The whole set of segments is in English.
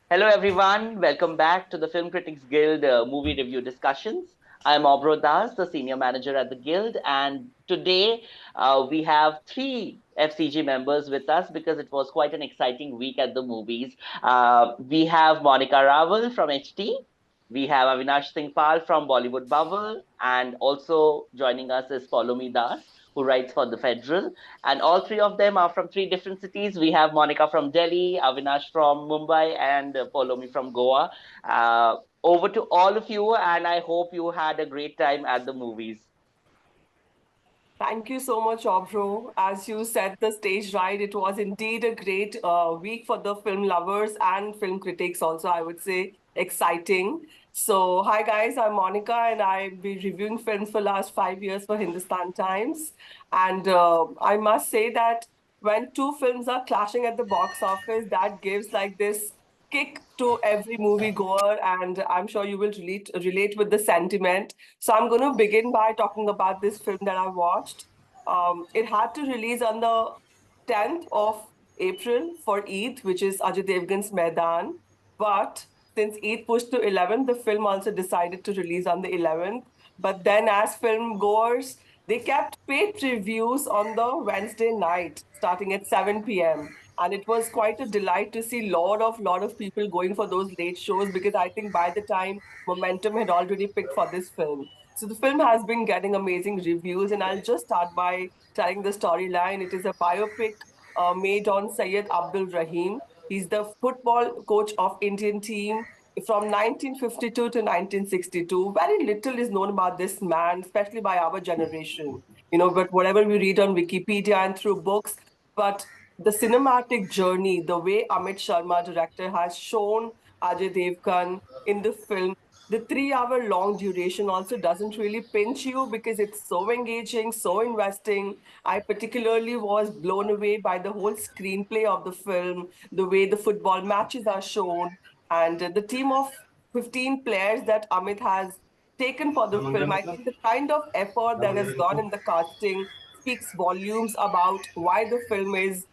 Hello, everyone. Welcome back to the Film Critics Guild movie review discussions. I'm Obro Das, the senior manager at the Guild, and today we have three FCG members with us because it was quite an exciting week at the movies. We have Monika Rawal from HT, we have Avinash Singh Pal from Bollywood Bubble, and also joining us is Poulomi Das, who writes for The Federal. And all three of them are from three different cities. We have Monica from Delhi, Avinash from Mumbai, and Poulomi from Goa. Over to all of you, and I hope you had a great time at the movies. Thank you so much, Obro. As you set the stage right, it was indeed a great week for the film lovers and film critics, also, I would say. Exciting. So, hi guys, I'm Monica, and I've been reviewing films for last 5 years for Hindustan Times. And I must say that when two films are clashing at the box office, that gives like this kick to every movie goer, and I'm sure you will relate with the sentiment. So I'm going to begin by talking about this film that I watched. It had to release on the 10th of April for Eid, which is Ajay Devgan's Maidaan. But since Eid pushed to 11th, the film also decided to release on the 11th. But then, as film goers, they kept paid previews on the Wednesday night, starting at 7 p.m. And it was quite a delight to see lot of people going for those late shows, because I think by the time momentum had already picked for this film. So the film has been getting amazing reviews, and I'll just start by telling the storyline. It is a biopic made on Syed Abdul Rahim. He's the football coach of Indian team from 1952 to 1962. Very little is known about this man, especially by our generation. But whatever we read on Wikipedia and through books, but the cinematic journey, the way Amit Sharma, director, has shown Ajay Devgan in the film, the 3 hour long duration also doesn't really pinch you because it's so engaging, so investing. I particularly was blown away by the whole screenplay of the film, the way the football matches are shown, and the team of 15 players that Amit has taken for the film. I think the kind of effort that has gone in the casting speaks volumes about why the film is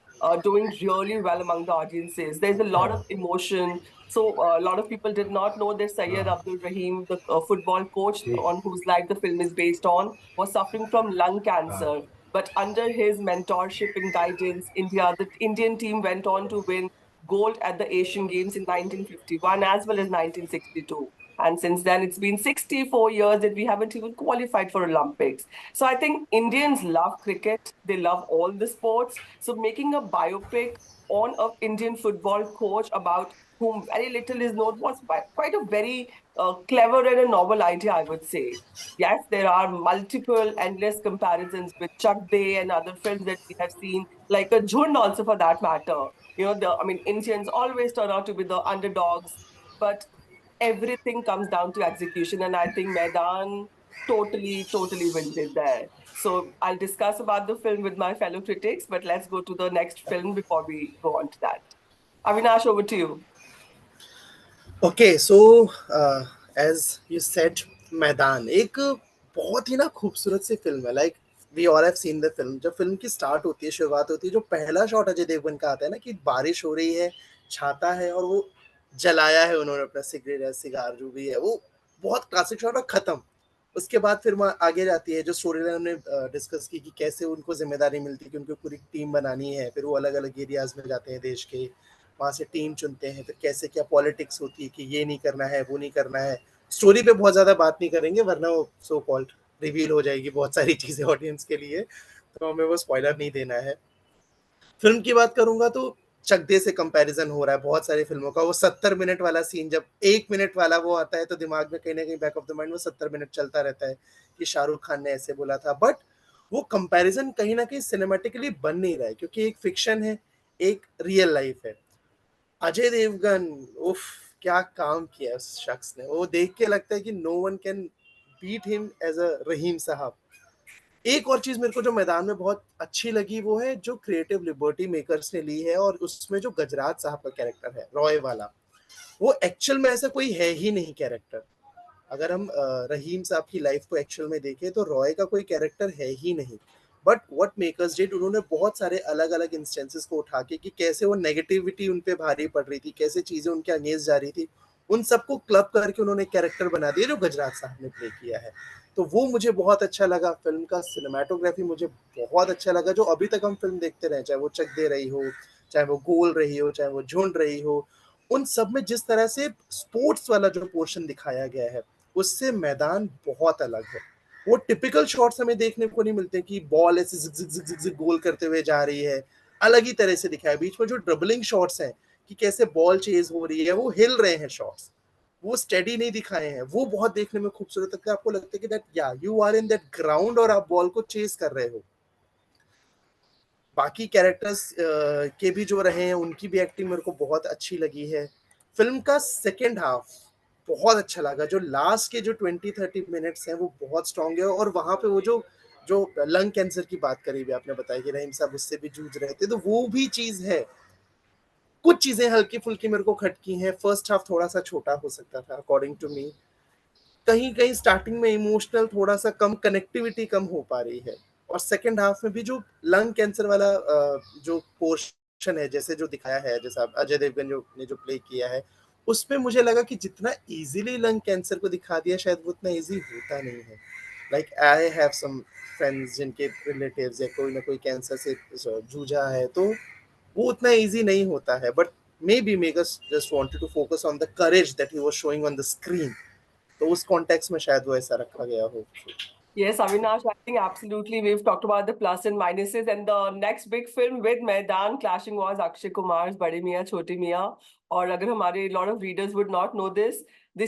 doing really well among the audiences. There's a lot of emotion. So a lot of people did not know that Syed Abdul Rahim, the football coach on whose life the film is based on, was suffering from lung cancer. But under his mentorship and guidance, the Indian team went on to win gold at the Asian Games in 1951 as well as 1962. And since then, it's been 64 years that we haven't even qualified for Olympics. So I think Indians love cricket. They love all the sports. So making a biopic on an Indian football coach about whom very little is known was quite a very clever and a novel idea, I would say. Yes, there are multiple endless comparisons with Chak De and other films that we have seen, like a Jhund also for that matter. Indians always turn out to be the underdogs, but everything comes down to execution, and I think Maidaan totally wins it there. So I'll discuss about the film with my fellow critics, but let's go to the next film before we go on to that. Avinash, over to you. Okay, so as you said, मैदान एक बहुत ही ना खूबसूरत सी film है. Like we all have seen the film. जब film की स्टार्ट होती है, शुरुआत होती है, जो पहला शॉट अजय देवगन का आता है ना कि बारिश हो रही है, छाता है और वो जलाया है उन्होंने अपना सिगरेट या सिगार जो भी है, वो बहुत क्लासिक शॉट और खत्म. उसके बाद फिर आगे जाती है जो स्टोरी लाइन हमने डिस्कस की कि कैसे उनको जिम्मेदारी मिलती है कि उनको पूरी टीम बनानी है. फिर वो अलग अलग एरियाज में जाते हैं देश के, वहाँ से टीम चुनते हैं. फिर कैसे क्या पॉलिटिक्स होती है कि ये नहीं करना है, वो नहीं करना है. स्टोरी पे बहुत ज़्यादा बात नहीं करेंगे वरना वो सो कॉल्ड रिवील हो जाएगी बहुत सारी चीज़ें ऑडियंस के लिए, तो हमें वो स्पॉइलर नहीं देना है. फिल्म की बात करूंगा तो चक दे से कंपैरिजन हो रहा है बहुत सारी फिल्मों का. वो 70 मिनट वाला सीन, जब 1 मिनट वाला वो आता है तो दिमाग में कहीं ना कहीं बैक ऑफ द माइंड वो 70 मिनट चलता रहता है कि शाहरुख खान ने ऐसे बोला था. बट वो कंपैरिजन कहीं ना कहीं सिनेमेटिकली बन नहीं रहा है क्योंकि एक फिक्शन है, एक रियल लाइफ है. अजय देवगन, उफ, क्या काम किया है उस शख्स ने. वो देख के लगता है कि no one can beat him as a Rahim sahab. एक और चीज मेरे को जो मैदान में बहुत अच्छी लगी वो है जो क्रिएटिव लिबर्टी मेकर्स ने ली है, और उसमें जो गजराज साहब का कैरेक्टर है रॉय वाला, वो एक्चुअल में ऐसा कोई है ही नहीं कैरेक्टर. अगर हम रहीम साहब की लाइफ को एक्चुअल में देखें तो रॉय का कोई कैरेक्टर है ही नहीं. बट व्हाट मेकर्स डिड, उन्होंने बहुत सारे अलग अलग इंस्टेंसेस को उठा के कि कैसे वो नेगेटिविटी उन पे भारी पड़ रही थी, कैसे चीजें उनके अगेंस्ट जा रही थी, उन सबको क्लब करके उन्होंने कैरेक्टर बना दिया जो गुजरात साहब ने प्ले किया है। तो वो मुझे बहुत अच्छा लगा। फिल्म का सिनेमाटोग्राफी मुझे बहुत अच्छा लगा। जो अभी तक हम फिल्म देखते रहे, चाहे वो चक दे रही हो, चाहे वो गोल रही हो, चाहे वो झुंड रही हो, उन सब में जिस तरह से स्पोर्ट्स वाला जो पोर्शन दिखाया गया है, उससे मैदान बहुत अलग है। वो टिपिकल शॉट्स हमें देखने को नहीं मिलते कि बॉल ऐसे zig zig zig zig zig goal करते हुए जा रही है। अलग ही तरह से दिखाया। बीच में जो ड्रिबलिंग शॉट्स हैं कि कैसे बॉल चेज हो रही है, वो हिल रहे हैं शॉट्स, वो स्टेडी नहीं दिखाए हैं, वो बहुत देखने में खूबसूरत लगता है। आपको लगता है कि दैट या you are in that ground और आप बॉल को चेज कर रहे हो। बाकी कैरेक्टर्स के भी जो रहे हैं उनकी भी एक्टिंग मेरे को बहुत अच्छी लगी है। फिल्म का सेकेंड हाफ बहुत अच्छा लगा। जो लास्ट के जो 20-30 मिनट्स हैं वो बहुत स्ट्रांग है। और वहां पे वो जो जो लंग कैंसर की बात करी हुई आपने बताया कि रहीम साहब उससे भी जूझ रहे थे, तो वो भी चीज है। कुछ चीजें हल्की फुल्की मेरे को खटकी हैं। फर्स्ट हाफ थोड़ा सा छोटा हो सकता था अकॉर्डिंग टू मी। कहीं कहीं स्टार्टिंग में इमोशनल थोड़ा सा कम, कनेक्टिविटी कम हो पा रही है। और सेकंड हाफ में भी जो लंग कैंसर वाला जो पोर्शन है, जैसे जो दिखाया है, जैसा अजय देवगन जो ने जो प्ले किया है, उसमें मुझे लगा कि जितना इजीली लंग कैंसर को दिखा दिया शायद वो उतना इजी होता नहीं है। Like I have some friends जिनके रिलेटिव्स या कोई ना कोई कैंसर से जूझा है, तो वो उतना इजी नहीं होता है। But maybe makers just wanted to focus on the courage that he was showing on the screen, तो उस कॉन्टेक्स्ट में शायद वो ऐसा रखा गया हो। Yes, Avinash, I think absolutely. We've talked about the plus and minuses, and the next big film with Maidaan clashing was Akshay Kumar's Bade Miyan Chote Miyan. Or agar hamare a lot of readers would not know this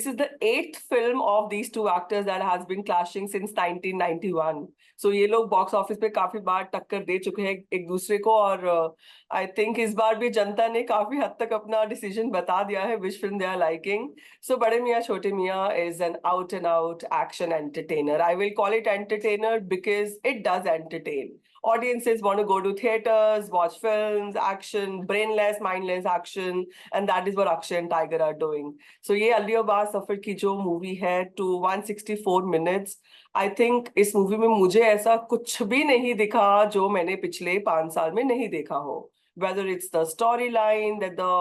is the eighth film of these two actors that has been clashing since 1991. So ये लोग box office पे काफी बार टक्कर दे चुके हैं एक दूसरे को, और आई थिंक इस बार भी जनता ने काफी हद तक अपना डिसीजन बता दिया है which film they are liking. So Bade Miyan Chote Miyan is an out and out action entertainer. I will call it entertainer because it does entertain. Audiences want to go to theaters, watch films, action, brainless, mindless action, and that is what Akshay and Tiger are doing. So ये अली अब्बास सफर की जो movie है to 164 minutes, I think इस movie में मुझे ऐसा कुछ भी नहीं दिखा जो मैंने पिछले 5 साल में नहीं देखा हो. Whether it's the storyline that the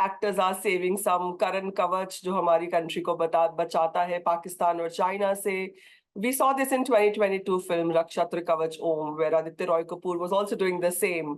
actors are saving some current कवच जो हमारी कंट्री को बचाता है पाकिस्तान और चाइना से. We saw this in 2022 film Rakshatra Kavach Om, where Aditya Roy Kapoor was also doing the same.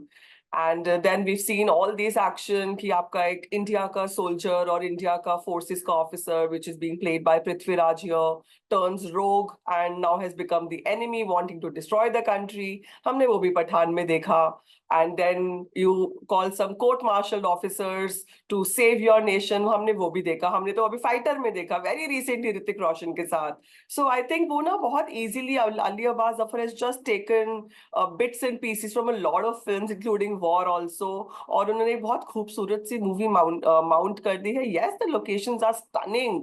And then we've seen all these action कि आपका एक इंडिया का soldier और इंडिया का forces का officer, which is being played by Prithviraj here, turns rogue and now has become the enemy, wanting to destroy the country. हमने वो भी पठान में देखा. And then you call some court-martialed officers to save your nation. हमने वो भी देखा. हमने तो अभी फाइटर में देखा very recently ऋतिक रोशन के साथ. So I think वो ना बहुत easily Ali Abbas Zafar has just taken bits and pieces from a lot of films including War also, और उन्होंने एक बहुत खूबसूरत सी मूवी माउंट कर दी है. Yes, the locations are stunning,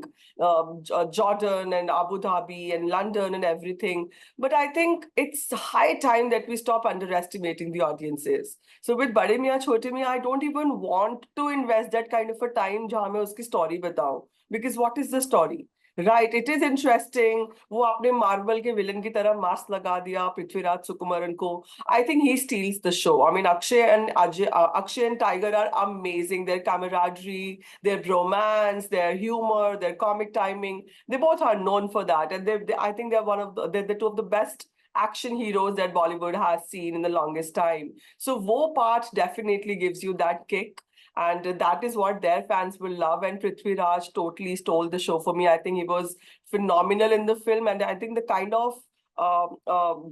Jordan and Abu Dhabi and London and everything, but I think it's high time that we stop underestimating the audiences. So with Bade Miyan Chote Miyan, I don't even want to invest that kind of a time जहाँ मैं उसकी story बताऊं, because what is the story? Right, it is interesting. वो आपने Marvel के villain की तरह mask लगा दिया पृथ्वीराज सुकुमारन को. I think he steals the show. I mean, Akshay and Tiger are amazing. Their camaraderie, their romance, their humor, their comic timing. They both are known for that, and I think they're they're two of the best action heroes that Bollywood has seen in the longest time. So, wo part definitely gives you that kick. And that is what their fans will love. And Prithvi Raj totally stole the show for me. I think he was phenomenal in the film. And I think the kind of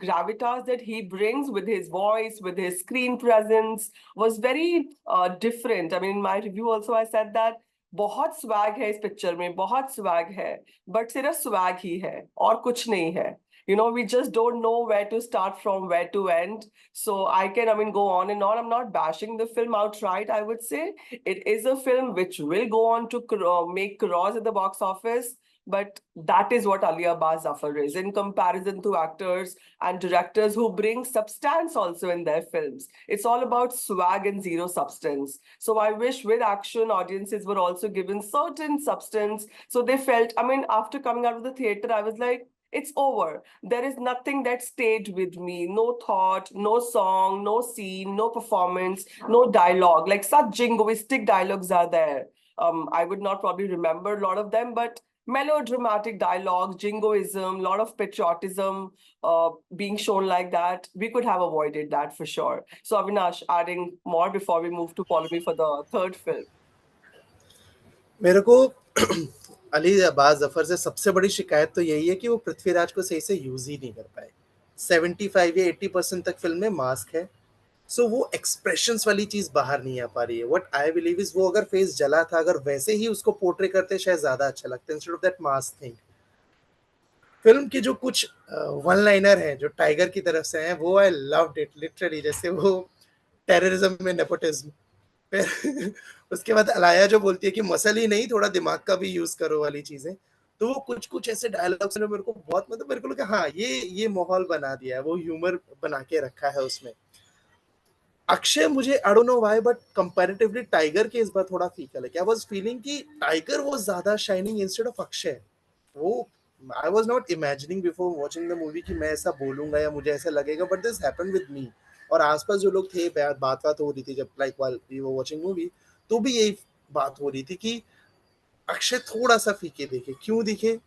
gravitas that he brings with his voice, with his screen presence, was very different. I mean, in my review also, I said that बहुत swag है इस picture में, बहुत swag है, but सिर्फ swag ही है और कुछ नहीं है. You know, we just don't know where to start from, where to end. So I mean, go on and on. I'm not bashing the film outright, I would say. It is a film which will go on to make crores at the box office. But that is what Ali Abbas Zafar is in comparison to actors and directors who bring substance also in their films. It's all about swag and zero substance. So I wish with action, audiences were also given certain substance. So they felt, I mean, after coming out of the theater, I was like, it's over. There is nothing that stayed with me. No thought, no song, no scene, no performance, no dialogue. Like such jingoistic dialogues are there. I would not probably remember a lot of them, but melodramatic dialogues, jingoism, a lot of patriotism being shown like that. We could have avoided that for sure. So Avinash, adding more before we move to Poulomi for the third film. मेरे को अली अब्बास जफर से सबसे बड़ी शिकायत तो यही है कि वो पृथ्वीराज को सही से यूज ही नहीं कर पाए. 75 या 80% तक फिल्म में मास्क है. सो वो एक्सप्रेशंस वाली चीज बाहर नहीं आ पा रही है. व्हाट आई बिलीव इज वो अगर फेस जला था, अगर वैसे ही उसको पोर्ट्रे करते शायद ज्यादा अच्छा लगता है instead of that mask thing. Film की जो कुछ वन लाइनर है जो टाइगर की तरफ से हैं वो आई लव्ड इट लिटरली. जैसे वो टेररिज्म में नेपोटिज्म, फिर उसके बाद अलाया जो बोलती है कि मसल ही नहीं थोड़ा दिमाग का भी यूज करो वाली चीजें. तो वो कुछ कुछ ऐसे डायलॉग्स ने मेरे को बहुत, मतलब मेरे को लगा हाँ ये माहौल बना दिया है, वो ह्यूमर बना के रखा है उसमें. अक्षय मुझे I don't know why but comparatively tiger के इस बार थोड़ा फीका लगा. आई वाज फीलिंग कि टाइगर वाज ज्यादा शाइनिंग इंस्टेड ऑफ अक्षय. वो I was not imagining before watching the movie कि मैं ऐसा बोलूंगा या मुझे ऐसा लगेगा, but this happened with me. और आसपास जो लोग थे बात बात हो रही थी जब like while we were watching movie, तो भी यही बात हो रही थी कि अक्षय थोड़ा सा फीके दिखे. क्यों दिखे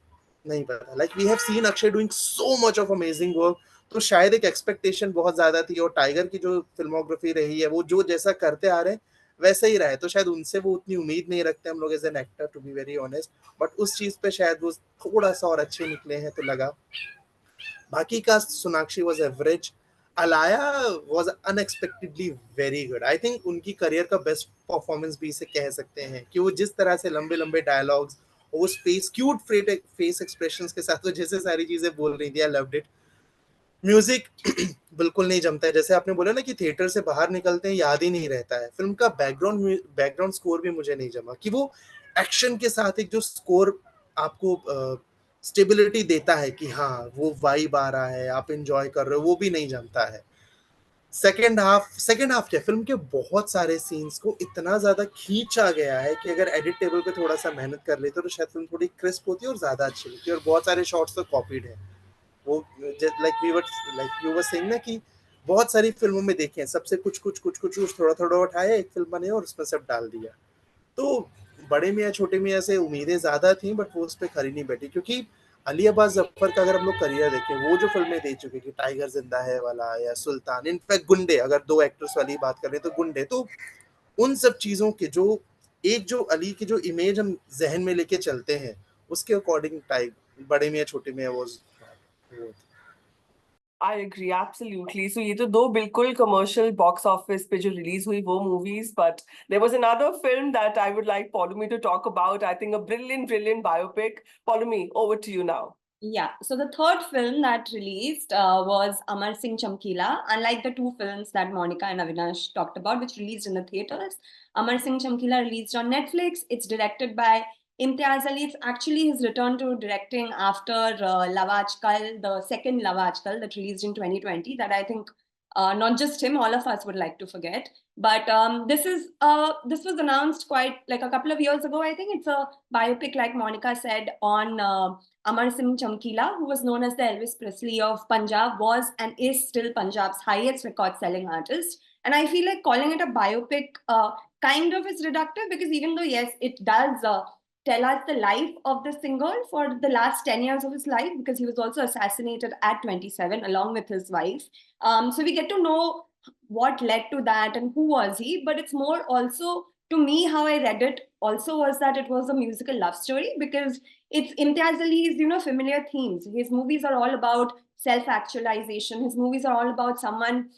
नहीं पता. Like we have seen Akshay doing so much of amazing work. तो शायद एक एक्सपेक्टेशन बहुत ज्यादा थी, और टाइगर की जो फिल्मोग्राफी रही है वो जो जैसा करते आ रहे हैं वैसा ही रहा है, तो शायद उनसे वो उतनी उम्मीद नहीं रखते हम लोग as an actor, to be very honest. But उस चीज पे शायद वो थोड़ा सा और अच्छे निकले हैं तो लगा. बाकी का Sonakshi was average. Alaya was unexpectedly very good. I think उनकी करियर का बेस्ट परफॉर्मेंस भी इसे कह सकते हैं कि वो जिस तरह से लंबे लंबे डायलॉग्स और वो स्पेस क्यूट फेस एक्सप्रेशंस के साथ वो जैसे सारी चीजें बोल रही थी, आई लव्ड इट. म्यूजिक बिल्कुल नहीं जमता है. जैसे आपने बोला ना कि थिएटर से बाहर निकलते हैं याद ही नहीं रहता है. फिल्म का बैकग्राउंड स्कोर भी मुझे नहीं जमा कि वो एक्शन के साथ एक जो स्कोर आपको स्टेबिलिटी देता है कि हाँ वो वाइब आ रहा है, आप एंजॉय कर रहे हो, वो भी नहीं जमता है. सेकेंड हाफ क्या, फिल्म के बहुत सारे सीन्स को इतना ज्यादा खींचा गया है कि अगर एडिट टेबल पे थोड़ा सा मेहनत कर लेते तो शायद फिल्म थोड़ी क्रिस्प होती और ज्यादा अच्छी लगती. और बहुत सारे शॉट्स तो कॉपीड है. वो लाइक यू वर सेइंग ना कि बहुत सारी फिल्मों में देखे हैं सबसे कुछ थोड़ा थोड़ा उठाया, एक फिल्म बने और उसमें सब डाल दिया. तो बड़े मियाँ छोटे मियाँ से उम्मीदें ज्यादा थी बट वो उस पर खरी नहीं बैठी. क्योंकि अली अब्बास जफर का अगर हम लोग करियर देखें, वो जो फिल्में दे चुके कि टाइगर जिंदा है वाला या सुल्तान, इनफैक्ट गुंडे, अगर दो एक्टर्स वाली बात करें तो गुंडे, तो उन सब चीजों के जो एक जो अली की जो इमेज हम जहन में लेके चलते हैं उसके अकॉर्डिंग टाइगर बड़े मियाँ छोटे मियाँ वो. I agree, absolutely. So ये तो दो बिल्कुल commercial box office पे जो release हुई वो movies, but there was another film that I would like Poulomi to talk about. I think a brilliant, brilliant biopic. Poulomi, over to you now. Yeah, so the third film that released was Amar Singh Chamkila. Unlike the two films that Monika and Avinash talked about, which released in the theaters, Amar Singh Chamkila released on Netflix. It's directed by Imtiaz Ali. It's actually his return to directing after Love Aajkal, the second Love Aajkal that released in 2020, that I think not just him, all of us would like to forget. But this was announced quite like a couple of years ago. I think it's a biopic, like Monika said, on Amar Singh Chamkila, who was known as the Elvis Presley of Punjab, was and is still Punjab's highest record-selling artist. And I feel like calling it a biopic kind of is reductive, because even though, yes, it does tell us the life of the singer for the last 10 years of his life, because he was also assassinated at 27 along with his wife. So we get to know what led to that and who was he, but it's more also, to me, how I read it also was that it was a musical love story, because it's Imtiaz Ali's, familiar themes. His movies are all about self-actualization. His movies are all about someone,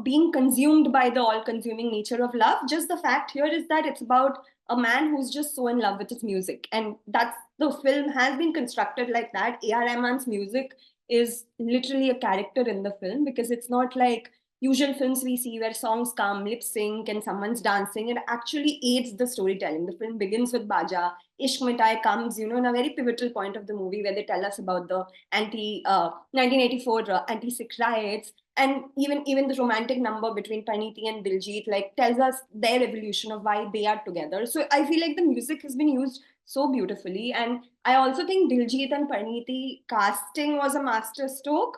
being consumed by the all-consuming nature of love. Just the fact here is that it's about a man who's just so in love with his music. And that's, the film has been constructed like that. A.R. Rahman's music is literally a character in the film, because it's not like usual films we see where songs come, lip sync, and someone's dancing. It actually aids the storytelling. The film begins with Baja. Ishq Mitai comes, in a very pivotal point of the movie where they tell us about the 1984 anti-Sikh riots. and even the romantic number between Parineeti and Diljit like tells us their evolution of why they are together. So I feel like the music has been used so beautifully, and I also think Diljit and Parineeti casting was a master stroke,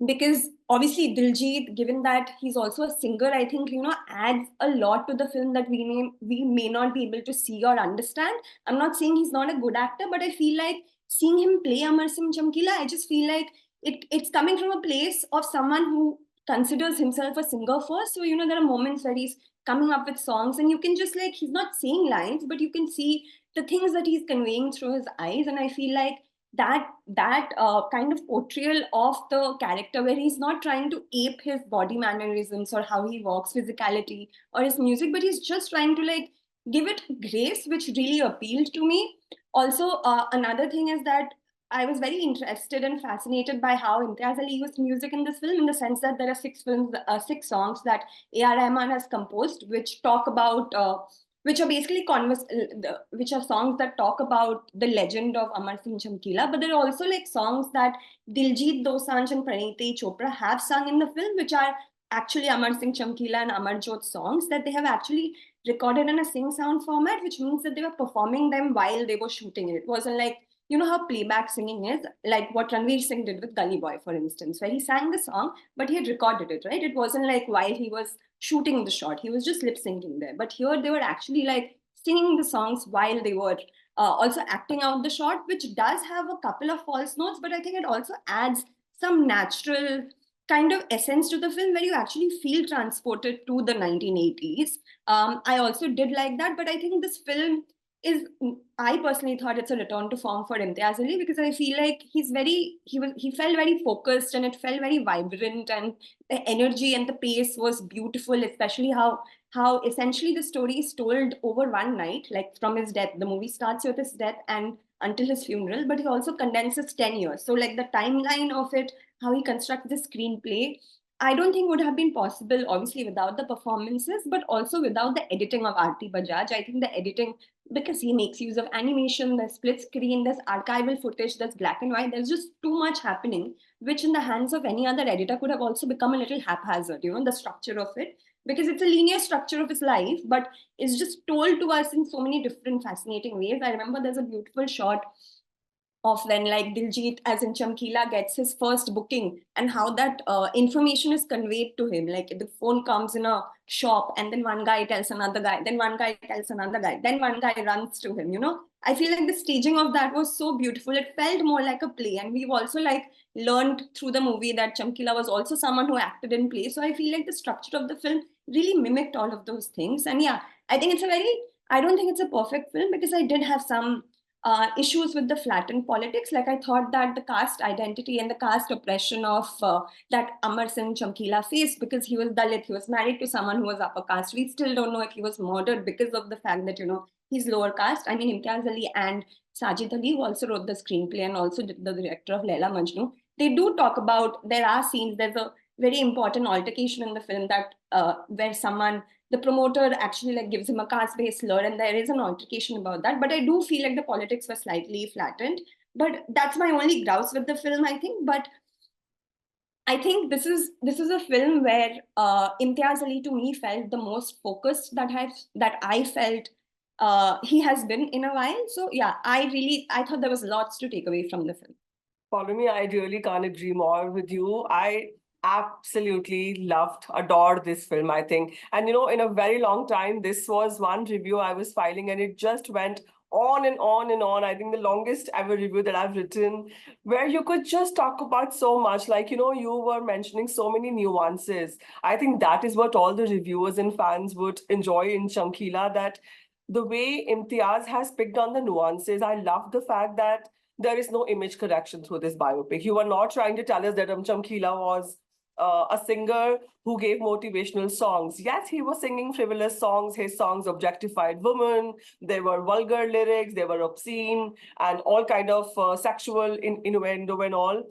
because obviously Diljit, given that he's also a singer, I think adds a lot to the film that we may not be able to see or understand. I'm not saying he's not a good actor, but I feel like seeing him play Amar Singh Chamkila, I just feel like it's coming from a place of someone who considers himself a singer first. So there are moments where he's coming up with songs, and you can just like, he's not saying lines, but you can see the things that he's conveying through his eyes, and I feel like that kind of portrayal of the character, where he's not trying to ape his body mannerisms or how he walks, physicality, or his music, but he's just trying to like give it grace, which really appealed to me. Also, another thing is that I was very interested and fascinated by how Imtiaz Ali used music in this film, in the sense that there are six songs that A.R. Rahman has composed, which talk about which are basically which are songs that talk about the legend of Amar Singh Chamkila, but there are also like songs that Diljit Dosanjh and Praniti Chopra have sung in the film, which are actually Amar Singh Chamkila and Amar Jyot songs that they have actually recorded in a sing sound format, which means that they were performing them while they were shooting it. It wasn't like, how playback singing is, like what Ranveer Singh did with Gully Boy, for instance, where he sang the song, but he had recorded it, right? It wasn't like while he was shooting the shot, he was just lip syncing there. But here they were actually like singing the songs while they were also acting out the shot, which does have a couple of false notes, but I think it also adds some natural kind of essence to the film, where you actually feel transported to the 1980s. I also did like that, but I think this film is, I personally thought it's a return to form for Imtiaz Ali, because I feel like he felt very focused, and it felt very vibrant, and the energy and the pace was beautiful, especially how essentially the story is told over one night, like from his death. The movie starts with his death and until his funeral, but he also condenses 10 years. So like the timeline of it, how he constructs the screenplay, I don't think would have been possible, obviously, without the performances, but also without the editing of Aarti Bajaj. I think the editing, because he makes use of animation, there's split screen, there's archival footage, there's black and white, there's just too much happening, which in the hands of any other editor could have also become a little haphazard, the structure of it, because it's a linear structure of his life, but it's just told to us in so many different fascinating ways. I remember there's a beautiful shot of when like Diljit, as in Chamkila, gets his first booking, and how that information is conveyed to him. Like the phone comes in a shop, and then one guy tells another guy, then one guy tells another guy, then one guy runs to him. I feel like the staging of that was so beautiful. It felt more like a play, and we've also like learned through the movie that Chamkila was also someone who acted in play. So I feel like the structure of the film really mimicked all of those things. And yeah, I think I don't think it's a perfect film, because I did have some issues with the flattened politics. Like I thought that the caste identity and the caste oppression of that Amar Singh Chamkila faced, because he was Dalit, he was married to someone who was upper caste. We still don't know if he was murdered because of the fact that, he's lower caste. I mean, Imtiaz Ali and Sajid Ali, who also wrote the screenplay and also the director of Laila Majnu, they do talk about, there are scenes, there's a very important altercation in the film that where the promoter actually like gives him a caste-based slur, and there is an altercation about that. But I do feel like the politics were slightly flattened. But that's my only grouse with the film, I think. But I think this is a film where Imtiaz Ali to me felt the most focused that I felt he has been in a while. So yeah, I thought there was lots to take away from the film. Poulomi, I really can't agree more with you. I absolutely loved, adored this film, I think. And in a very long time, this was one review I was filing, and it just went on and on and on. I think the longest ever review that I've written, where you could just talk about so much. Like, you were mentioning so many nuances. I think that is what all the reviewers and fans would enjoy in Chamkila, that the way Imtiaz has picked on the nuances. I love the fact that there is no image correction through this biopic. You are not trying to tell us that Chamkila was a singer who gave motivational songs. Yes, he was singing frivolous songs. His songs objectified women. There were vulgar lyrics. They were obscene and all kind of sexual innuendo and all.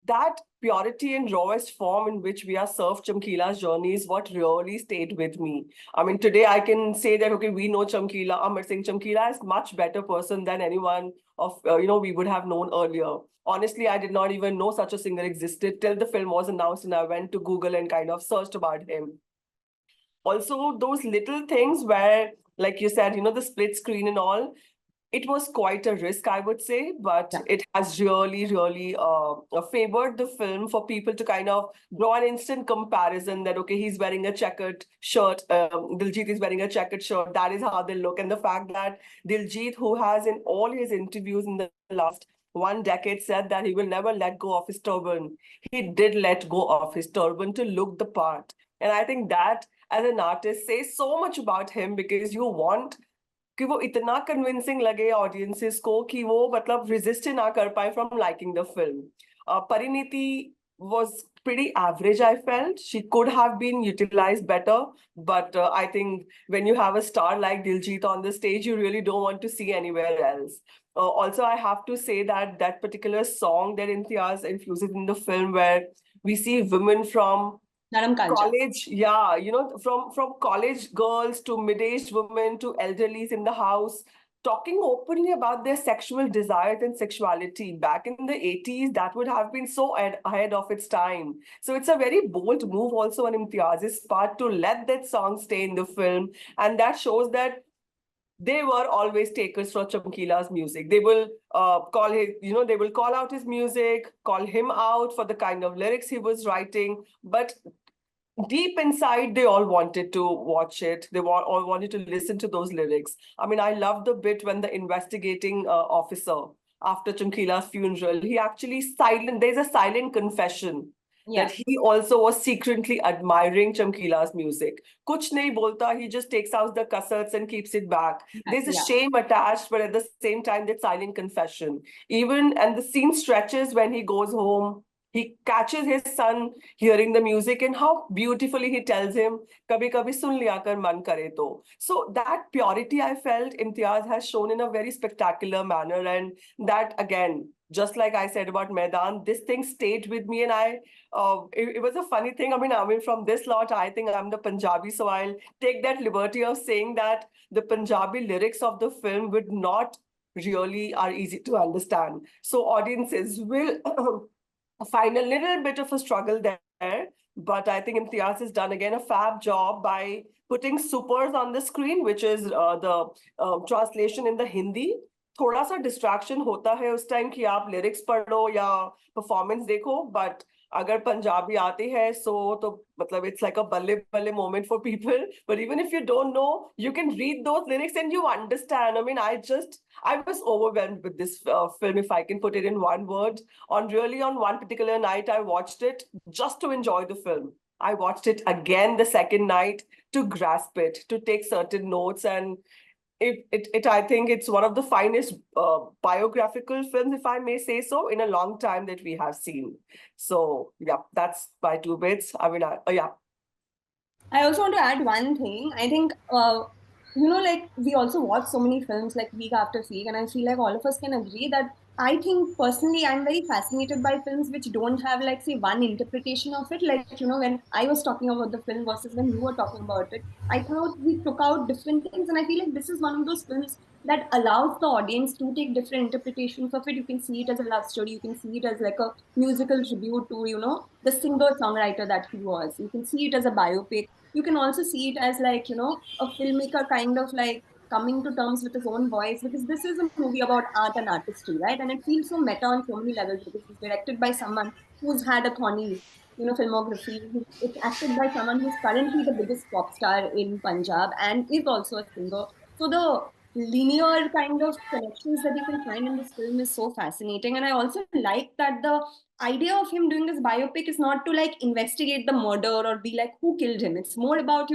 that purity and rawest form in which we are served Chamkila's journey is what really stayed with me. I mean, today I can say that, okay, we know Chamkila, Amar Singh Chamkila is much better person than anyone of, we would have known earlier. Honestly, I did not even know such a singer existed till the film was announced and I went to Google and kind of searched about him. Also, those little things where, like you said, the split screen and all, it was quite a risk, I would say, but Yeah. it has really favored the film for people to kind of draw an instant comparison that, okay, he's wearing a checkered shirt, Diljit is wearing a checkered shirt, that is how they look. And the fact that Diljit, who has in all his interviews in the last 1 decade said that he will never let go of his turban, he did let go of his turban to look the part. And I think that as an artist says so much about him, because you want कि वो इतना convincing लगे audiences को कि वो मतलब resist ना कर पाए from liking the film. Pariniti was pretty average, I felt. She could have been utilized better, but I think when you have a star like Diljit on the stage, you really don't want to see anywhere else. Also, I have to say that that particular song that Imtiaz infuses in the film, where we see women from college, yeah, from college girls to mid-aged women to elderlies in the house, talking openly about their sexual desires and sexuality. Back in the 80s, that would have been so ahead of its time. So it's a very bold move also on Imtiaz's part to let that song stay in the film. And that shows that they were always takers for Chamkila's music. They will they will call out his music, call him out for the kind of lyrics he was writing. But deep inside, they all wanted to watch it. They all wanted to listen to those lyrics. I mean, I love the bit when the investigating officer, after Chamkila's funeral, he actually there's a silent confession that he also was secretly admiring Chamkila's music. Kuch nahi bolta, he just takes out the cassettes and keeps it back. There's a shame attached, but at the same time, that silent confession. And the scene stretches when he goes home. He catches his son hearing the music and how beautifully he tells him, "Kabhi kabhi sun liya kar man kare to." So that purity I felt Imtiaz has shown in a very spectacular manner. And that, again, just like I said about Maidaan, this thing stayed with me. And it was a funny thing. I mean, from this lot, I think I'm the Punjabi, so I'll take that liberty of saying that the Punjabi lyrics of the film would not really are easy to understand. So audiences will find a little bit of a struggle there. But I think Imtiaz has done again a fab job by putting supers on the screen, which is the translation in the Hindi. थोड़ा सा distraction होता है उस time कि आप lyrics पढ़ो या performance देखो, बट अगर पंजाबी आती है तो मतलब it's like a बल्ले बल्ले moment for people. But even if you don't know, you can read those lyrics and you understand. I mean, I was overwhelmed with this film, if I can put it in one word. On one particular night, I watched it just to enjoy the film. I watched it again the second night to grasp it, to take certain notes. And I think it's one of the finest biographical films, if I may say so, in a long time that we have seen. So yeah, that's my two bits. I mean, yeah. I also want to add one thing. I think, like we also watch so many films like week after week, and I feel like all of us can agree that I think personally I'm very fascinated by films which don't have like say one interpretation of it. Like, when I was talking about the film versus when you were talking about it, I thought we took out different things, and I feel like this is one of those films that allows the audience to take different interpretations of it. You can see it as a love story, you can see it as like a musical tribute to, the singer-songwriter that he was. You can see it as a biopic. You can also see it as like, a filmmaker kind of like coming to terms with his own voice, because this is a movie about art and artistry, right? And it feels so meta on so many levels because it's directed by someone who's had a thorny, filmography. It's acted by someone who's currently the biggest pop star in Punjab and is also a singer. So the linear kind of connections that you can find in this film is so fascinating. And I also like that the idea of him doing this biopic is not to like investigate the murder or be like who killed him. It's more about,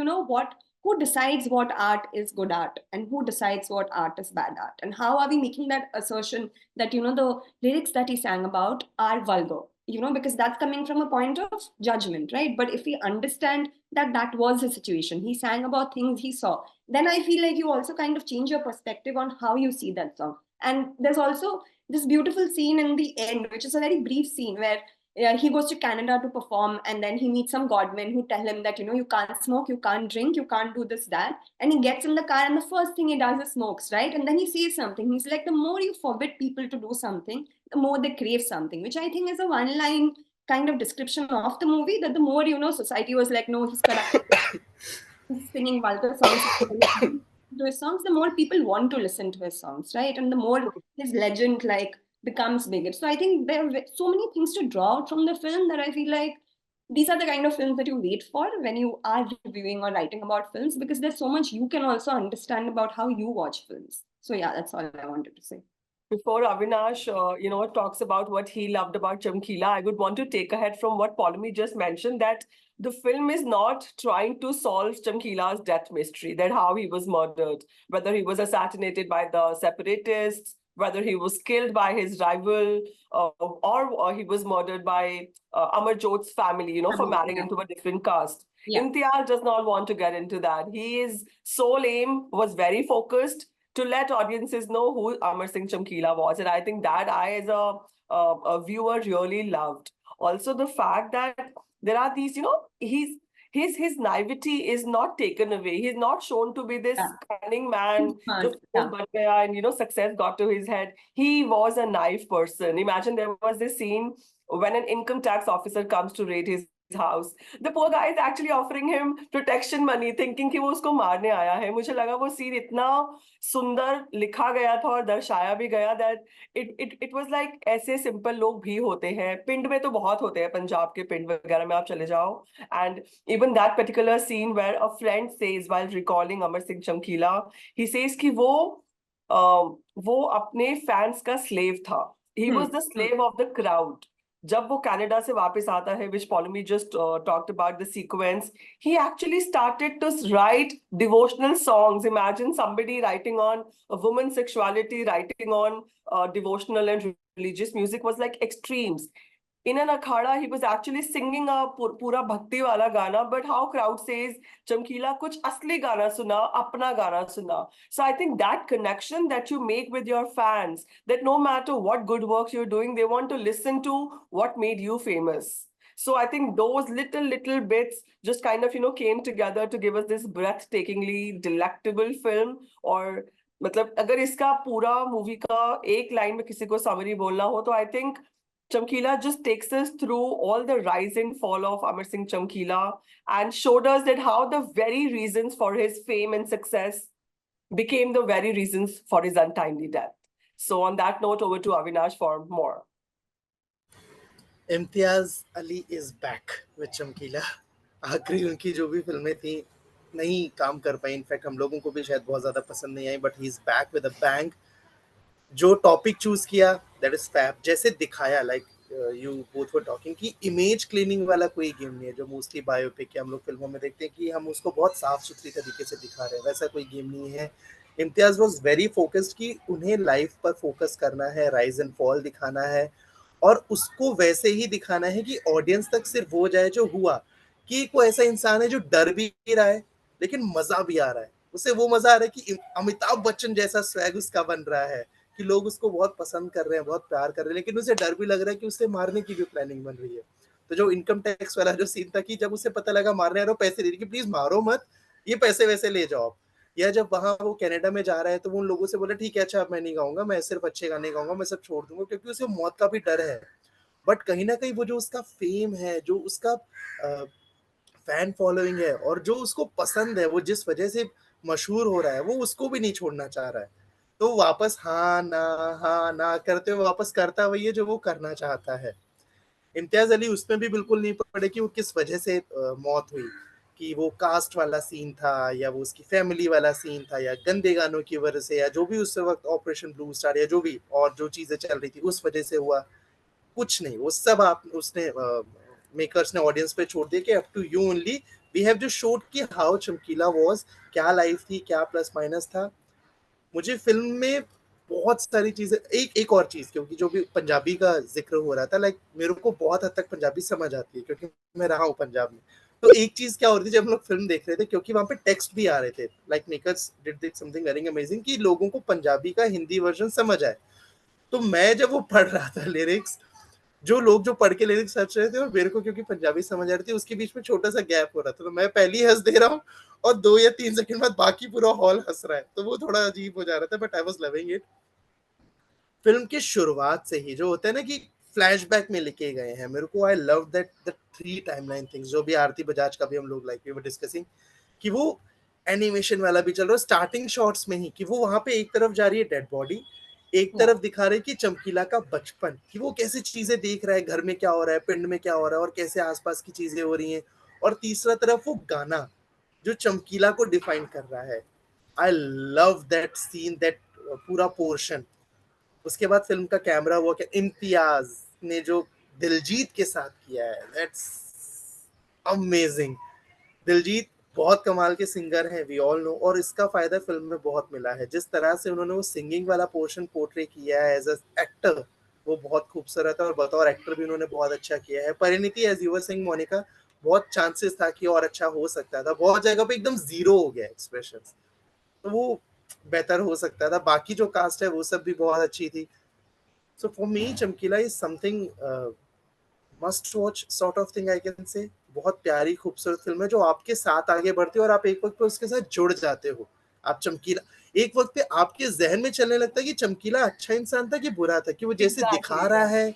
who decides what art is good art and who decides what art is bad art, and how are we making that assertion that, the lyrics that he sang about are vulgar, because that's coming from a point of judgment, right? But if we understand that that was his situation, he sang about things he saw, then I feel like you also kind of change your perspective on how you see that song. And there's also this beautiful scene in the end, which is a very brief scene where he goes to Canada to perform, and then he meets some godmen who tell him that, you can't smoke, you can't drink, you can't do this, that. And he gets in the car, and the first thing he does is smokes, right? And then he says something. He's like, the more you forbid people to do something, the more they crave something, which I think is a one line kind of description of the movie, that the more, society was like, no, he's corrupt, he's singing vulgar songs to his songs, the more people want to listen to his songs, right? And the more his legend like becomes bigger. So I think there are so many things to draw out from the film that I feel like these are the kind of films that you wait for when you are reviewing or writing about films, because there's so much you can also understand about how you watch films. So yeah, that's all I wanted to say. Before Avinash, talks about what he loved about Chamkila, I would want to take ahead from what Poulomi just mentioned, that the film is not trying to solve Chamkila's death mystery, that how he was murdered, whether he was assassinated by the separatists, whether he was killed by his rival, or he was murdered by Amar Jyote's family, for marrying into a different caste. Yeah. Imtiaz does not want to get into that. His sole aim was very focused to let audiences know who Amar Singh Chamkila was. And I think that I, as a viewer, really loved. Also, the fact that there are these, his naivety is not taken away. He's not shown to be this cunning man, just and success got to his head. He was a naive person. Imagine there was this scene when an income tax officer comes to raid his house. The poor guy is actually offering him protection money, thinking कि वो उसको मारने आया है. मुझे लगा वो scene इतना सुंदर लिखा गया था और दर्शाया भी गया that it was like ऐसे simple लोग भी होते हैं. पिंड में तो बहुत होते हैं, पंजाब के पिंड वगैरह में आप चले जाओ. And even that particular scene where a friend says while recalling Amar Singh Chamkila, he says कि वो अपने fans का slave था. He was the slave of the crowd. जब वो कनाडा से वापस आता है, which Poulomi just talked about the sequence, he actually started to write devotional songs. Imagine somebody writing on a woman's sexuality, writing on devotional and religious music was like extremes. In an akhada, he was actually singing a pura bhakti wala gana, but how crowd says, Chamkila kuch asli gana suna, apna gana suna. So I think that connection that you make with your fans, that no matter what good works you're doing, they want to listen to what made you famous. So I think those little bits just kind of, came together to give us this breathtakingly delectable film. Or मतलब अगर इसका पूरा movie का एक line में किसी को summary बोलना हो तो I think Chamkila just takes us through all the rise and fall of Amar Singh Chamkila and showed us that how the very reasons for his fame and success became the very reasons for his untimely death. So on that note, over to Avinash for more. Imtiaz Ali is back with चमकीला. आखिरी उनकी जो भी फिल्में थी नहीं काम कर पाई, इनफैक्ट हम लोगों को भी शायद बहुत ज्यादा पसंद नहीं आई, but he is back with a bang. जो टॉपिक चूज किया दैट इज फैब. जैसे दिखाया like you both were talking कि इमेज क्लीनिंग वाला कोई गेम नहीं है जो मोस्टली बायोपिक या हम लोग फिल्मों में देखते हैं कि हम उसको बहुत साफ सुथरी तरीके से दिखा रहे हैं, वैसा कोई गेम नहीं है. इम्तियाज वाज वेरी फोकस्ड कि उन्हें लाइफ पर फोकस करना है, राइज एंड फॉल दिखाना है, और उसको वैसे ही दिखाना है कि ऑडियंस तक सिर्फ वो जाए जो हुआ, कि कोई ऐसा इंसान है जो डर भी रहा है लेकिन मजा भी आ रहा है. उसे वो मजा आ रहा है कि अमिताभ बच्चन जैसा स्वैग उसका बन रहा है, कि लोग उसको बहुत पसंद कर रहे हैं, बहुत प्यार कर रहे हैं, लेकिन उसे डर भी लग रहा है कि उसे मारने की भी प्लानिंग बन रही है. तो जो इनकम टैक्स वाला जो सीन था कि जब उसे पता लगा मारने आ रहा, पैसे दे रही कि प्लीज मारो मत, ये पैसे वैसे ले जाओ. या जब वहां वो कनाडा में जा रहा है तो वो उन लोगों से बोला ठीक है अच्छा मैं नहीं गाऊंगा, मैं सिर्फ अच्छे गाने गाऊंगा, मैं सब छोड़ दूंगा, क्योंकि उसे मौत का भी डर है. बट कहीं ना कहीं वो जो उसका फेम है, जो उसका फैन फॉलोइंग है और जो उसको पसंद है, वो जिस वजह से मशहूर हो रहा है, वो उसको भी नहीं छोड़ना चाह रहा है. तो वापस हाँ ना करते हुए वापस करता वही है जो वो करना चाहता है. इम्तियाज अली उसमें भी बिल्कुल नहीं पड़े कि वो किस वजह से मौत हुई, कि वो कास्ट वाला सीन था या वो उसकी फैमिली वाला सीन था या गंदे गानों की वजह से या जो भी उस वक्त ऑपरेशन ब्लू स्टार या जो भी और जो चीजें चल रही थी उस वजह से हुआ. कुछ नहीं, वो सब आप उसने मेकर्स ने ऑडियंस पे छोड़ दिया कि up to you only. We have just showed कि हाउ चमकीला वाज, क्या लाइफ थी, क्या प्लस माइनस था. मुझे फिल्म में बहुत सारी चीजें, एक और चीज, क्योंकि जो भी पंजाबी का जिक्र हो रहा था, लाइक मेरे को बहुत हद तक पंजाबी समझ आती है क्योंकि मैं रहा हूँ पंजाब में. तो एक चीज क्या हो रही थी जब हम लोग फिल्म देख रहे थे, क्योंकि वहां पे टेक्स्ट भी आ रहे थे, like makers did something very amazing कि लोगों को पंजाबी का हिंदी वर्जन समझ आए. तो मैं जब वो पढ़ रहा था लिरिक्स, जो लोग जो पढ़ के लिरिक्स हंस रहे थे और मेरे को क्योंकि पंजाबी समझ आ रही थी, उसके बीच में छोटा सा गैप हो रहा था, तो मैं पहली हंस दे रहा हूँ और 2 या 3 सेकंड बाद बाकी पूरा हॉल हंस रहा है, तो वो थोड़ा अजीब हो जा रहा था, but I was loving it. Film की शुरुआत से ही जो होता है ना कि फ्लैशबैक में लिखे गए हैं, मेरे को आई love that the 3 timeline things, जो भी आरती बजाज का भी हम लोग लाइक वी वर डिस्कसिंग, कि वो एनिमेशन वाला भी चल रहा है स्टार्टिंग शॉट्स में ही, कि वो वहां पे एक तरफ जा रही है डेड बॉडी, एक तरफ दिखा रहे कि चमकीला का बचपन, कि वो कैसे चीजें देख रहा है, घर में क्या हो रहा है, पिंड में क्या हो रहा है, और कैसे आसपास की चीजें हो रही हैं, और तीसरा तरफ वो गाना जो चमकीला को डिफाइन कर रहा है। I love that scene, that पूरा पोर्शन। उसके बाद फिल्म का कैमरा वर्क इम्तियाज ने जो दिलजीत के साथ किया है, दैट्स अमेजिंग। दिलजीत बहुत कमाल के सिंगर हैं, वी ऑल नो, और इसका फायदा फिल्म में बहुत मिला है। जिस तरह से उन्होंने वो सिंगिंग वाला पोर्शन पोर्ट्रे किया है एज अ एक्टर, वो बहुत खूबसूरत है, और बतौर एक्टर भी उन्होंने बहुत अच्छा किया है। Parineeti as you were saying Monika, बहुत चांसेस था कि और अच्छा हो सकता था, बहुत जगह पे एकदम जीरो हो गया एक्सप्रेशन, तो वो बेहतर हो सकता था। बाकी जो कास्ट है वो सब भी बहुत अच्छी थी। सो फॉर मी चमकीला is something must watch sort of thing I can say. बहुत प्यारी खूबसूरत फिल्म है जो आपके साथ आगे बढ़ती है और आप एक वक्त पे उसके साथ जुड़ जाते हो। आप चमकीला एक वक्त पे आपके जहन में चलने लगता है कि चमकीला अच्छा इंसान था कि बुरा था, कि वो जैसे दिखा रहा है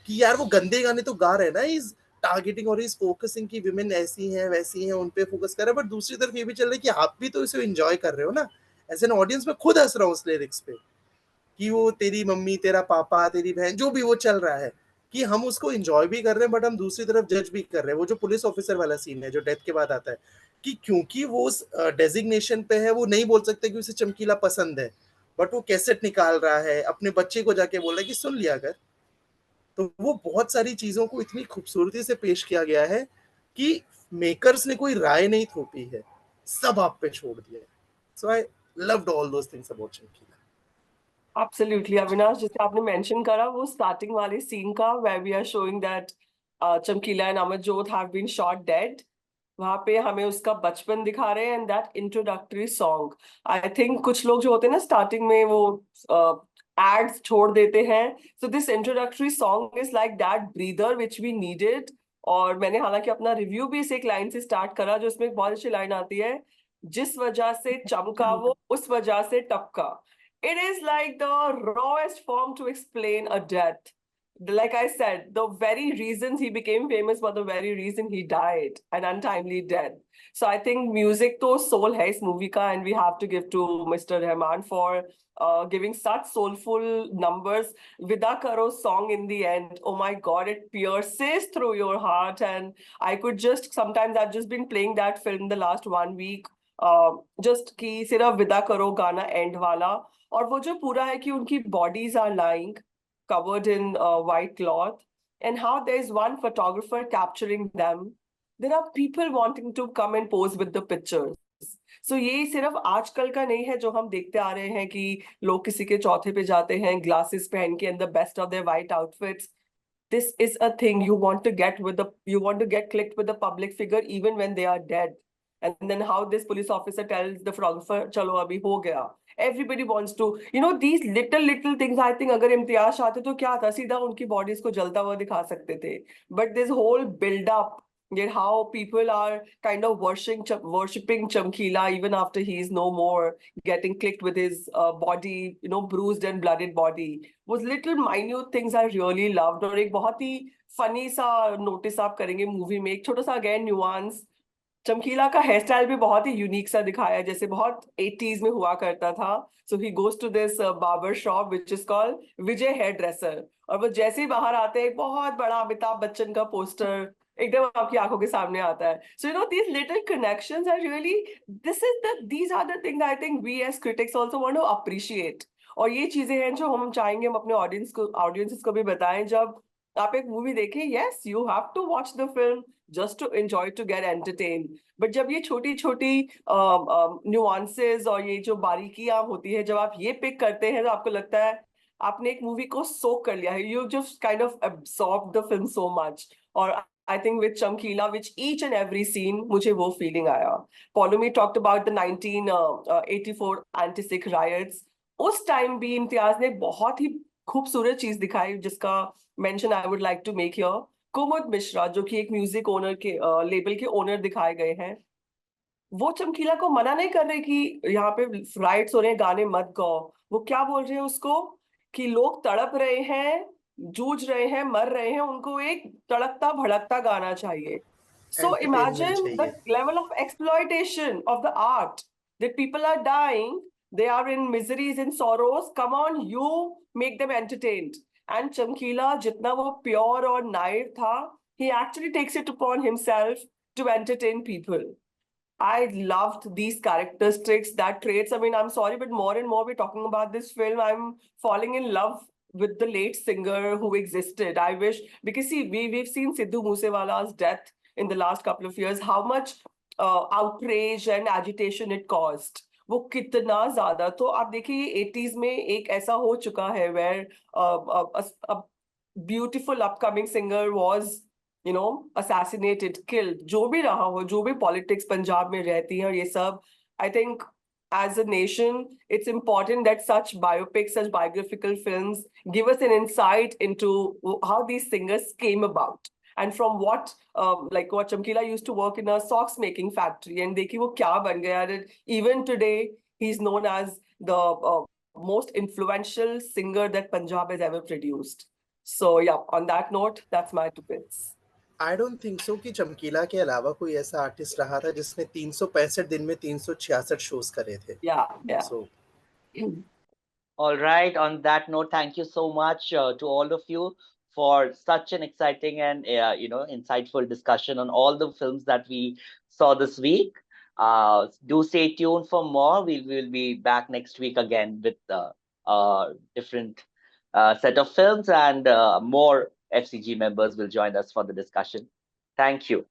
कि यार वो गंदे गाने तो गा रहे हैं ना, इज टारगेटिंग और इज फोकसिंग कि विमेन ऐसी हैं वैसी हैं, उन पे फोकस कर रहा है, बट दूसरी तरफ ये भी चल रहा है कि आप भी तो इसे एंजॉय कर रहे हो ना। एज एन ऑडियंस में खुद हंस रहा हूँ उस लिरिक्स पे, कि वो तेरी मम्मी तेरा पापा तेरी बहन जो भी वो चल रहा है, कि हम उसको एंजॉय भी कर रहे हैं बट हम दूसरी तरफ जज भी कर रहे हैं। वो जो पुलिस ऑफिसर वाला सीन है जो डेथ के बाद आता है, कि क्योंकि वो उस डेजिग्नेशन पे है, वो नहीं बोल सकते कि उसे चमकीला पसंद है, बट वो कैसेट निकाल रहा है, अपने बच्चे को जाके बोल रहा है कि सुन लिया कर। तो वो बहुत सारी चीजों को इतनी खूबसूरती से पेश किया गया है कि मेकर्स ने कोई राय नहीं थोपी है, सब आप पे छोड़ दिया है। So I loved all those things about Chamkila. Absolutely, Avinash, जैसे आपने मेंशन करा वो स्टार्टिंग वाले सीन का, where we are showing that Chamkila and Amarjot have been shot dead. वहां पे हमें उसका बचपन दिखा रहे हैं, and that introductory song, I think कुछ लोग जो होते हैं ना स्टार्टिंग में वो एड्स छोड़ देते हैं, so this introductory song is like that breather which we needed. और मैंने हालांकि अपना रिव्यू भी इस एक लाइन से स्टार्ट करा, जो इसमें एक बहुत अच्छी लाइन आती है, जिस वजह से चमका वो उस वजह से टपका। It is like the rawest form to explain a death. Like I said, the very reasons he became famous were the very reason he died, an untimely death. So I think music to soul hai is movie ka, and we have to give to Mr. Rahman for giving such soulful numbers. Vida Karo song in the end, oh my God, it pierces through your heart, and I could just sometimes I've just been playing that film the last 1 week. Just कि सिर्फ विदा करो गाना and वाला, और वो जो पूरा है कि उनकी bodies are lying covered in white cloth, and how there is one photographer capturing them. There are people wanting to come and pose with the pictures. So ये सिर्फ आजकल का नहीं है जो हम देखते आ रहे हैं कि लोग किसी के चौथे पे जाते हैं ग्लासेस पहन के, and the best of their white outfits. This is a thing you want to get with the, you want to get clicked with the public figure even when they are dead. And then how this police officer tells the photographer, chalo abhi ho gaya. Everybody wants to, these little things. I think अगर इम्तियाज आते तो क्या था, सीधा उनकी bodies को जलता हुआ दिखा सकते थे. But this whole build up, yet how people are kind of worshipping Chamkila even after he is no more, getting clicked with his body, bruised and blooded body, was little minute things I really loved. और एक बहुत ही funny सा notice आप करेंगे movie में, एक छोटा सा again nuance, चमकीला का हेयर स्टाइल भी बहुत ही यूनिक सा दिखाया है, जैसे बहुत 80s में हुआ करता था. So he goes to this barber shop which is called Vijay hairdresser, और वो जैसे ही बाहर आते हैं बहुत बड़ा अमिताभ बच्चन का पोस्टर एकदम आपकी आंखों के सामने आता है. So these little connections are really, these are the things I think we as critics also want to appreciate. और ये चीजें हैं जो हम चाहेंगे हम अपने ऑडियंसेस को भी बताएं, जब आप एक मूवी देखें, yes you have to watch the film just to enjoy, to get entertained. But जब ये छोटी छोटी नुआंसेस और ये जो बारीकियां होती है, जब आप ये पिक करते हैं तो आपको लगता है आपने एक मूवी को सोक कर लिया है, you just kind of absorb the film so much. और I think with Chamkila, which each and every scene मुझे वो feeling आया. Poulomi talked about the 1984 anti-Sikh riots. उस टाइम भी इम्तियाज ने बहुत ही खूबसूरत चीज दिखाई जिसका mention I would like to make here. Kumud Mishra जो कि एक म्यूजिक ओनर के लेबल के ओनर दिखाए गए हैं, वो चमकीला को मना नहीं कर रहे कि यहाँ पे राइट्स हो रहे हैं, गाने मत गाओ। वो क्या बोल रहे हैं उसको कि लोग तड़प रहे हैं, जूझ रहे हैं, मर रहे हैं, उनको एक तड़कता भड़कता गाना चाहिए। So एंटरटेनमेंट imagine the चाहिए। level of exploitation of the art, that people are dying, they are in miseries and sorrows. Come on, you make them entertained. And Chamkila, jitna wo pure और naive था, he actually takes it upon himself to entertain people. I loved these characteristics, that traits. I mean, I'm sorry, but more and more we're talking about this film, I'm falling in love with the late singer who existed. I wish, because see, we've seen Sidhu Moosewala's death in the last couple of years, how much outrage and agitation it caused. वो कितना ज्यादा, तो आप देखिए 80s में एक ऐसा हो चुका है where a beautiful upcoming singer was assassinated, killed, जो भी रहा हो, जो भी politics पंजाब में रहती है और ये सब, I think as a nation, it's important that such biopics, such biographical films give us an insight into how these singers came about. And from what, like what Chamkila used to work in a socks making factory, and देखिए वो क्या बन गया, and even today, he's known as the most influential singer that Punjab has ever produced. So yeah, on that note, that's my two bits. I don't think so कि चमकीला के अलावा कोई ऐसा आर्टिस्ट रहा था जिसने 365 दिन में 366 शोज करे थे। Yeah. So All right. On that note, thank you so much to all of you for such an exciting and insightful discussion on all the films that we saw this week. Do stay tuned for more. We will be back next week again with different set of films, and more FCG members will join us for the discussion. Thank you.